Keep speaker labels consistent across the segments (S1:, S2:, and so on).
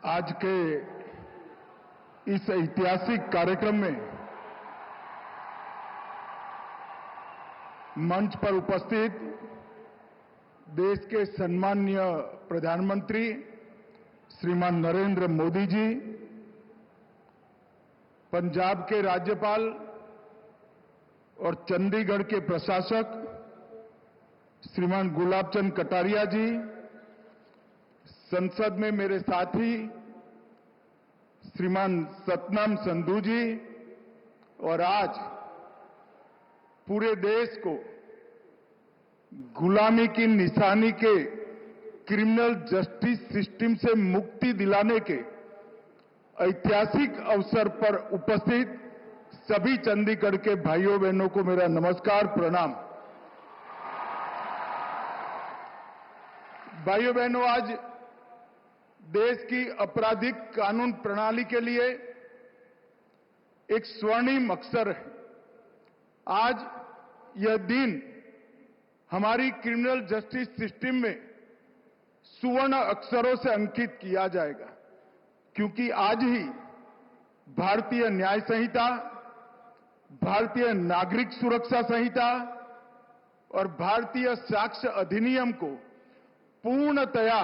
S1: आज के इस ऐतिहासिक कार्यक्रम में मंच पर उपस्थित देश के सम्माननीय प्रधानमंत्री श्रीमान नरेंद्र मोदी जी, पंजाब के राज्यपाल और चंडीगढ़ के प्रशासक श्रीमान गुलाब चंद कटारिया जी, संसद में मेरे साथी श्रीमान सतनाम संधू जी और आज पूरे देश को गुलामी की निशानी के क्रिमिनल जस्टिस सिस्टम से मुक्ति दिलाने के ऐतिहासिक अवसर पर उपस्थित सभी चंडीगढ़ के भाइयों बहनों को मेरा नमस्कार, प्रणाम। भाइयों बहनों, आज देश की आपराधिक कानून प्रणाली के लिए एक स्वर्णिम अवसर है। आज यह दिन हमारी क्रिमिनल जस्टिस सिस्टम में सुवर्ण अक्षरों से अंकित किया जाएगा, क्योंकि आज ही भारतीय न्याय संहिता, भारतीय नागरिक सुरक्षा संहिता और भारतीय साक्ष्य अधिनियम को पूर्णतया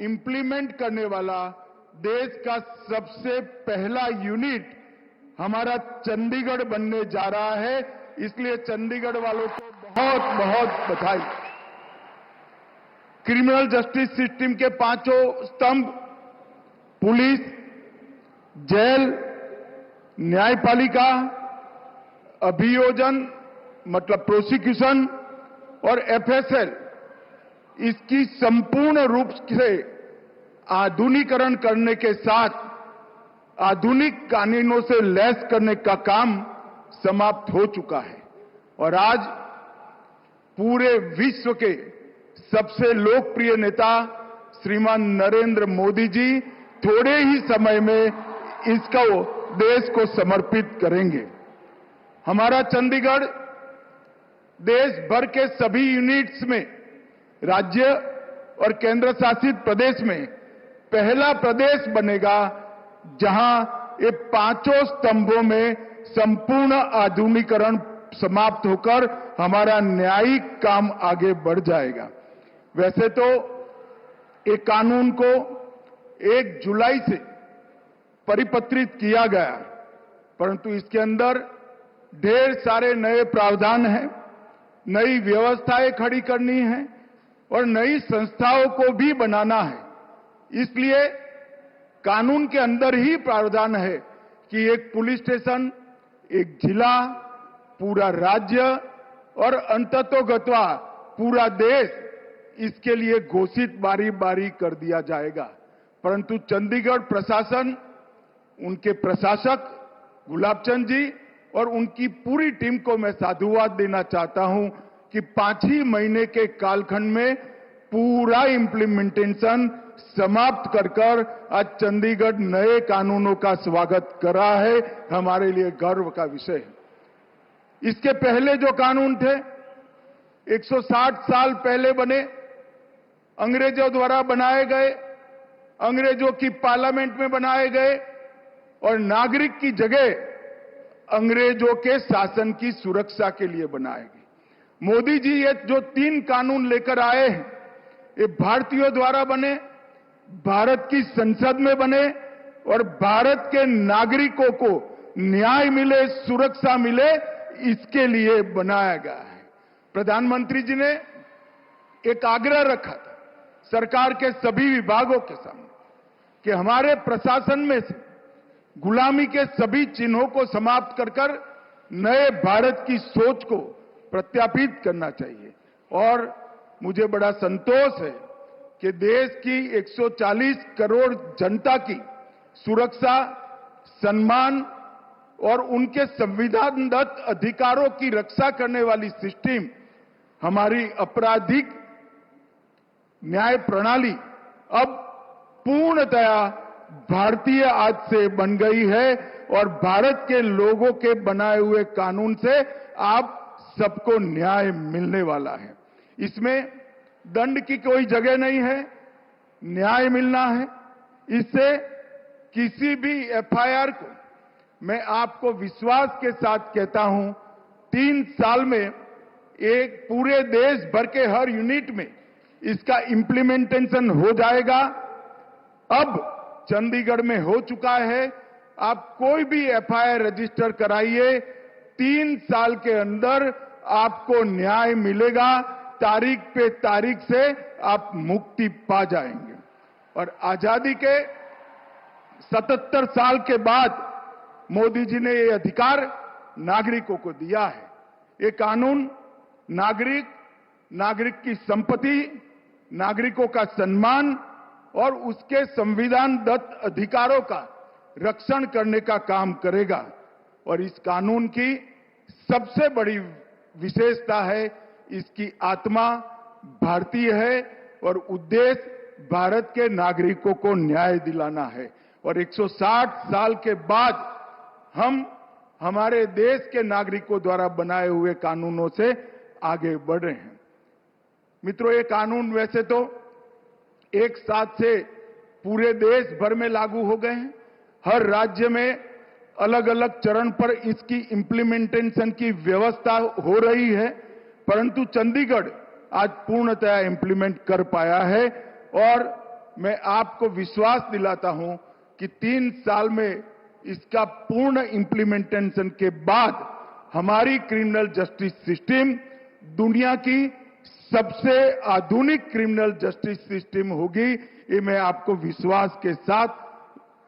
S1: इंप्लीमेंट करने वाला देश का सबसे पहला यूनिट हमारा चंडीगढ़ बनने जा रहा है। इसलिए चंडीगढ़ वालों को बहुत बहुत बधाई। क्रिमिनल जस्टिस सिस्टम के पांचों स्तंभ पुलिस, जेल, न्यायपालिका, अभियोजन मतलब प्रोसिक्यूशन और एफएसएल, इसकी संपूर्ण रूप से आधुनिकीकरण करने के साथ आधुनिक कानूनों से लैस करने का काम समाप्त हो चुका है और आज पूरे विश्व के सबसे लोकप्रिय नेता श्रीमान नरेंद्र मोदी जी थोड़े ही समय में इसको देश को समर्पित करेंगे। हमारा चंडीगढ़ देश भर के सभी यूनिट्स में राज्य और केंद्र शासित प्रदेश में पहला प्रदेश बनेगा जहां ये पांचों स्तंभों में संपूर्ण आधुनिकीकरण समाप्त होकर हमारा न्यायिक काम आगे बढ़ जाएगा। वैसे तो एक कानून को 1 जुलाई से परिपत्रित किया गया, परंतु इसके अंदर ढेर सारे नए प्रावधान हैं, नई व्यवस्थाएं खड़ी करनी है और नई संस्थाओं को भी बनाना है। इसलिए कानून के अंदर ही प्रावधान है कि एक पुलिस स्टेशन, एक जिला, पूरा राज्य और अंततोगत्वा पूरा देश इसके लिए घोषित बारी बारी कर दिया जाएगा। परंतु चंडीगढ़ प्रशासन, उनके प्रशासक गुलाब चंद जी और उनकी पूरी टीम को मैं साधुवाद देना चाहता हूं कि 5 ही महीने के कालखंड में पूरा इंप्लीमेंटेशन समाप्त कर आज चंडीगढ़ नए कानूनों का स्वागत कर रहा है। हमारे लिए गर्व का विषय है। इसके पहले जो कानून थे 160 साल पहले बने, अंग्रेजों द्वारा बनाए गए, अंग्रेजों की पार्लियामेंट में बनाए गए और नागरिक की जगह अंग्रेजों के शासन की सुरक्षा के लिए बनाए गए। मोदी जी ये जो 3 कानून लेकर आए हैं, ये भारतीयों द्वारा बने, भारत की संसद में बने और भारत के नागरिकों को न्याय मिले, सुरक्षा मिले, इसके लिए बनाया गया है। प्रधानमंत्री जी ने एक आग्रह रखा था सरकार के सभी विभागों के सामने कि हमारे प्रशासन में से गुलामी के सभी चिन्हों को समाप्त कर नए भारत की सोच को प्रत्यापित करना चाहिए। और मुझे बड़ा संतोष है कि देश की 140 करोड़ जनता की सुरक्षा, सम्मान और उनके संविधानदत्त अधिकारों की रक्षा करने वाली सिस्टम हमारी आपराधिक न्याय प्रणाली अब पूर्णतया भारतीय आज से बन गई है और भारत के लोगों के बनाए हुए कानून से आप सबको न्याय मिलने वाला है। इसमें दंड की कोई जगह नहीं है, न्याय मिलना है। इससे किसी भी एफआईआर को मैं आपको विश्वास के साथ कहता हूं 3 साल में एक पूरे देश भर के हर यूनिट में इसका इंप्लीमेंटेशन हो जाएगा। अब चंडीगढ़ में हो चुका है। आप कोई भी एफआईआर रजिस्टर कराइए, 3 साल के अंदर आपको न्याय मिलेगा। तारीख पे तारीख से आप मुक्ति पा जाएंगे। और आजादी के 77 साल के बाद मोदी जी ने ये अधिकार नागरिकों को दिया है। ये कानून नागरिक की संपत्ति, नागरिकों का सम्मान और उसके संविधान दत्त अधिकारों का रक्षण करने का काम करेगा। और इस कानून की सबसे बड़ी विशेषता है, इसकी आत्मा भारतीय है और उद्देश्य भारत के नागरिकों को न्याय दिलाना है। और 160 साल के बाद हम हमारे देश के नागरिकों द्वारा बनाए हुए कानूनों से आगे बढ़ रहे हैं। मित्रों, ये कानून वैसे तो एक साथ से पूरे देश भर में लागू हो गए हैं। हर राज्य में अलग अलग चरण पर इसकी इंप्लीमेंटेशन की व्यवस्था हो रही है, परंतु चंडीगढ़ आज पूर्णतया इंप्लीमेंट कर पाया है। और मैं आपको विश्वास दिलाता हूं कि 3 साल में इसका पूर्ण इंप्लीमेंटेशन के बाद हमारी क्रिमिनल जस्टिस सिस्टम दुनिया की सबसे आधुनिक क्रिमिनल जस्टिस सिस्टम होगी। ये मैं आपको विश्वास के साथ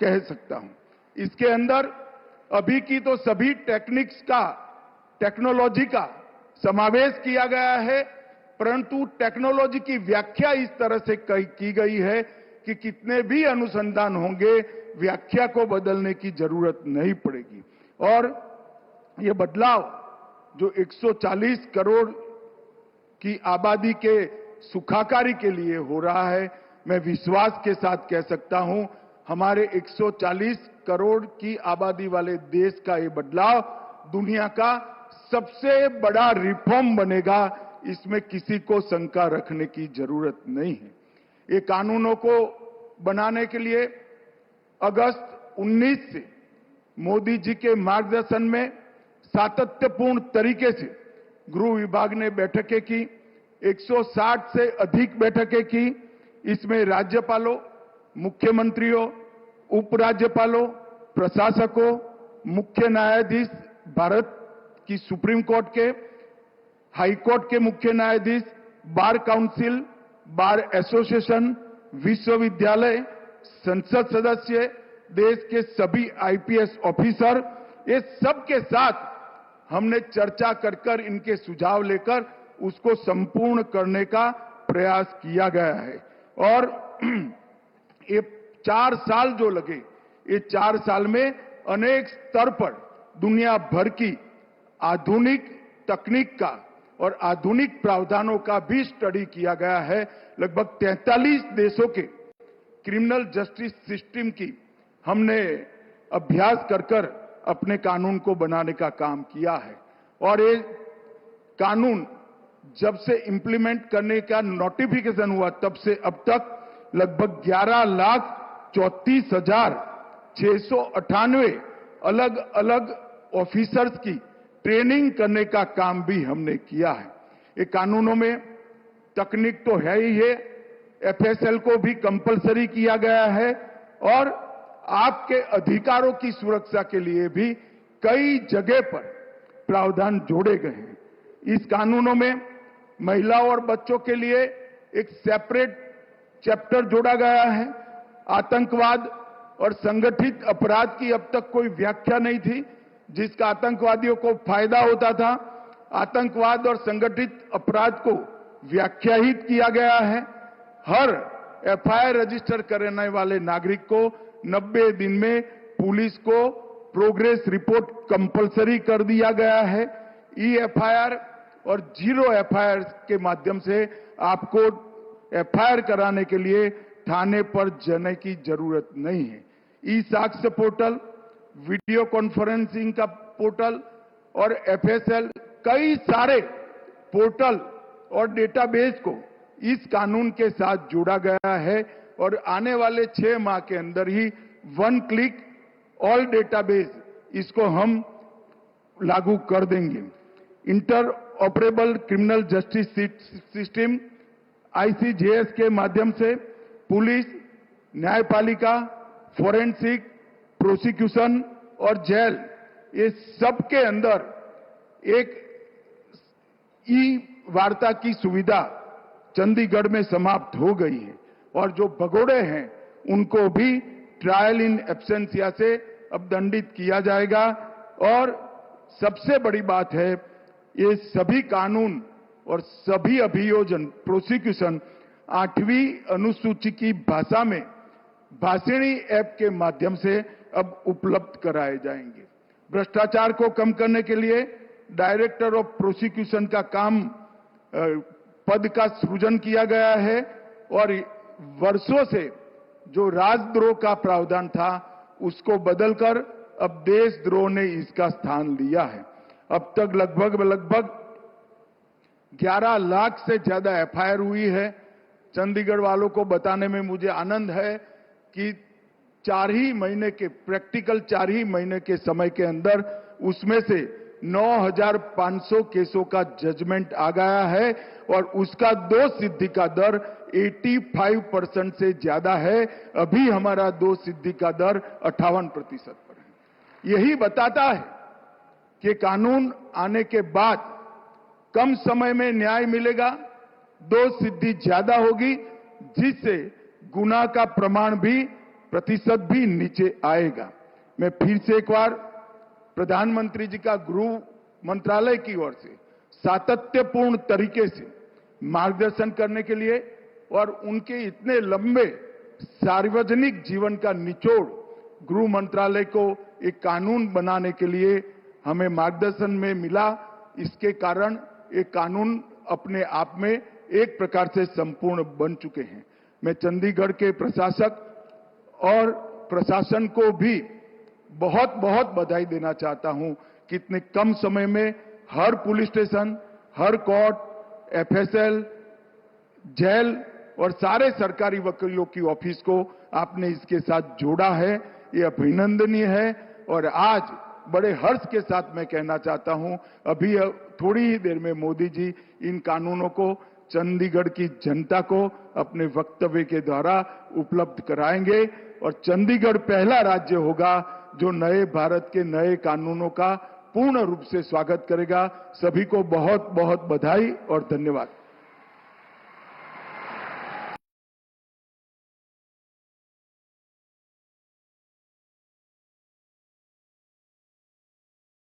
S1: कह सकता हूं। इसके अंदर अभी की तो सभी टेक्नोलॉजी का समावेश किया गया है, परंतु टेक्नोलॉजी की व्याख्या इस तरह से की गई है कि कितने भी अनुसंधान होंगे, व्याख्या को बदलने की जरूरत नहीं पड़ेगी। और ये बदलाव जो 140 करोड़ की आबादी के सुखाकारी के लिए हो रहा है, मैं विश्वास के साथ कह सकता हूं, हमारे 140 करोड़ की आबादी वाले देश का ये बदलाव दुनिया का सबसे बड़ा रिफॉर्म बनेगा। इसमें किसी को शंका रखने की जरूरत नहीं है। ये कानूनों को बनाने के लिए अगस्त 19 से मोदी जी के मार्गदर्शन में सातत्यपूर्ण तरीके से गृह विभाग ने बैठकें की, 160 से अधिक बैठकें की। इसमें राज्यपालों, मुख्यमंत्रियों, उपराज्यपालों, प्रशासकों, मुख्य न्यायाधीश, भारत की सुप्रीम कोर्ट के, हाई कोर्ट के मुख्य न्यायाधीश, बार काउंसिल, बार एसोसिएशन, विश्वविद्यालय, संसद सदस्य, देश के सभी आईपीएस ऑफिसर, ये सब के साथ हमने चर्चा कर इनके सुझाव लेकर उसको संपूर्ण करने का प्रयास किया गया है। और ये 4 साल जो लगे, ये 4 साल में अनेक स्तर पर दुनिया भर की आधुनिक तकनीक का और आधुनिक प्रावधानों का भी स्टडी किया गया है। लगभग 43 देशों के क्रिमिनल जस्टिस सिस्टम की हमने अभ्यास कर अपने कानून को बनाने का काम किया है। और ये कानून जब से इंप्लीमेंट करने का नोटिफिकेशन हुआ तब से अब तक लगभग 11,34,698 अलग अलग ऑफिसर्स की ट्रेनिंग करने का काम भी हमने किया है। ये कानूनों में तकनीक तो है ही है, एफएसएल को भी कंपलसरी किया गया है और आपके अधिकारों की सुरक्षा के लिए भी कई जगह पर प्रावधान जोड़े गए हैं। इस कानूनों में महिलाओं और बच्चों के लिए एक सेपरेट चैप्टर जोड़ा गया है। आतंकवाद और संगठित अपराध की अब तक कोई व्याख्या नहीं थी, जिसका आतंकवादियों को फायदा होता था। आतंकवाद और संगठित अपराध को व्याख्याहित किया गया है। हर एफआईआर रजिस्टर करने वाले नागरिक को 90 दिन में पुलिस को प्रोग्रेस रिपोर्ट कंपलसरी कर दिया गया है। ई एफआईआर और जीरो एफआईआर के माध्यम से आपको एफआईआर कराने के लिए थाने पर जाने की जरूरत नहीं है। ई साक्ष्य पोर्टल, वीडियो कॉन्फ्रेंसिंग का पोर्टल और एफएसएल, कई सारे पोर्टल और डेटाबेस को इस कानून के साथ जोड़ा गया है और आने वाले 6 माह के अंदर ही 1 क्लिक ऑल डेटाबेस इसको हम लागू कर देंगे। Inter operable criminal justice system ICJS के माध्यम से पुलिस, न्यायपालिका, फोरेंसिक, प्रोसिक्यूशन और जेल, ये सब के अंदर एक वार्ता की सुविधा चंडीगढ़ में समाप्त हो गई है और जो भगोड़े हैं उनको भी ट्रायल इन एब्सेंसिया से अब दंडित किया जाएगा। और सबसे बड़ी बात है, ये सभी कानून और सभी अभियोजन प्रोसिक्यूशन 8वीं अनुसूची की भाषा में भाषिणी ऐप के माध्यम से अब उपलब्ध कराए जाएंगे। भ्रष्टाचार को कम करने के लिए डायरेक्टर ऑफ प्रोसिक्यूशन का काम पद का सृजन किया गया है और वर्षों से जो राजद्रोह का प्रावधान था उसको बदलकर अब देशद्रोह ने इसका स्थान लिया है। अब तक लगभग 11 लाख से ज्यादा FIR हुई है। चंडीगढ़ वालों को बताने में मुझे आनंद है कि 4 ही महीने के समय के अंदर उसमें से 9,500 केसों का जजमेंट आ गया है और उसका दोष सिद्धि का दर 85% से ज्यादा है। अभी हमारा दोष सिद्धि का दर 58% पर है। यही बताता है कि कानून आने के बाद कम समय में न्याय मिलेगा, दोष सिद्धि ज्यादा होगी, जिससे गुनाह का प्रमाण भी प्रतिशत भी नीचे आएगा। मैं फिर से एक बार प्रधानमंत्री जी का गृह मंत्रालय की ओर से सातत्यपूर्ण तरीके से मार्गदर्शन करने के लिए और उनके इतने लंबे सार्वजनिक जीवन का निचोड़ गृह मंत्रालय को एक कानून बनाने के लिए हमें मार्गदर्शन में मिला। इसके कारण एक कानून अपने आप में एक प्रकार से संपूर्ण बन चुके हैं। मैं चंडीगढ़ के प्रशासक और प्रशासन को भी बहुत बहुत बधाई देना चाहता हूं कि इतने कम समय में हर पुलिस स्टेशन, हर कोर्ट, FSL, जेल और सारे सरकारी वकीलों की ऑफिस को आपने इसके साथ जोड़ा है। ये अभिनंदनीय है और आज बड़े हर्ष के साथ मैं कहना चाहता हूं, अभी थोड़ी ही देर में मोदी जी इन कानूनों को चंडीगढ़ की जनता को अपने वक्तव्य के द्वारा उपलब्ध कराएंगे और चंडीगढ़ पहला राज्य होगा जो नए भारत के नए कानूनों का पूर्ण रूप से स्वागत करेगा। सभी को बहुत बहुत बधाई और धन्यवाद।